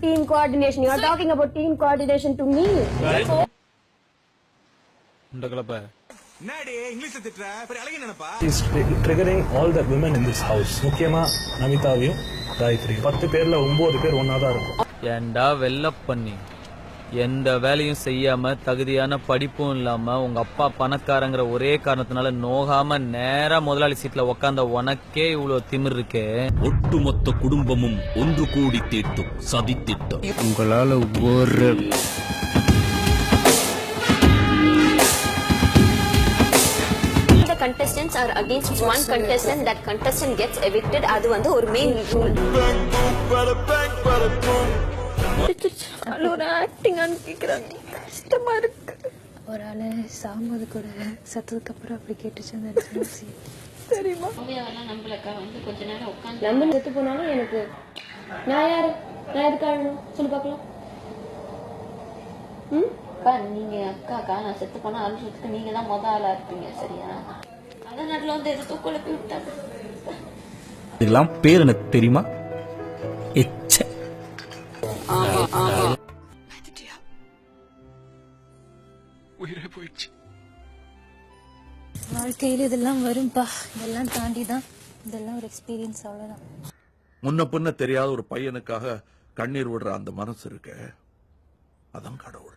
Team coordination. You are talking about team coordination to me. He's triggering all the women in this house. முக்கியமா நமிதாவையும் காயத்ரியும் 10 பேர்ல 9 பேர் ஒன்னாதான் இருக்கும். ஏண்டா வெள்ள பண்ணி எந்த வேலையும் செய்யாம தகுதியான படிப்பும் இல்லாம உங்க அப்பா பணக்காரங்கிற ஒரே காரணத்தினால நோகாம நேரா முதலாளி சீட்ல உக்காந்த உனக்கே இவ்வளவு திமிர் இருக்கே. ஒட்டுமொத்த குடும்பமும் ஒன்று கூடி தீட்டும் சதி திட்டம். உங்களால ஒரு Contestants are against one contestant. That contestant gets evicted. அது வந்து ஒரு main rule. ஒரு ஆக்டிங் அனுப்பிக்கிறாங்க, கஷ்டமா இருக்கு. ஒரு ஆளு சாமது கூட சத்ததுக்கு அப்புறம் அப்படி கேட்டுச்சு தெரியுமா? நம்ம செத்து போனாலும் எனக்கு நான் யாரு, நான் எதுக்காக சொல்லி பார்க்கலாம். நீங்க அக்காக்கா நான் செத்து போனா அனுப்பிச்சதுக்கு நீங்க தான் மொத ஆளா இருப்பீங்க, சரியா? அதான் நாட்டுல வந்து எது குழப்பி விட்டாங்க. இதெல்லாம் பேர் எனக்கு தெரியுமா? எச்ச உயிரே போயிடுச்சு. வாழ்க்கையில இதெல்லாம் வரும்பா, இதெல்லாம் தாண்டிதான் இதெல்லாம் ஒரு எக்ஸ்பீரியன்ஸ், அவ்வளவுதான். முன்ன பின்ன தெரியாத ஒரு பையனுக்காக கண்ணீர் விடுற அந்த மனசு இருக்க, அதான் கடவுள்.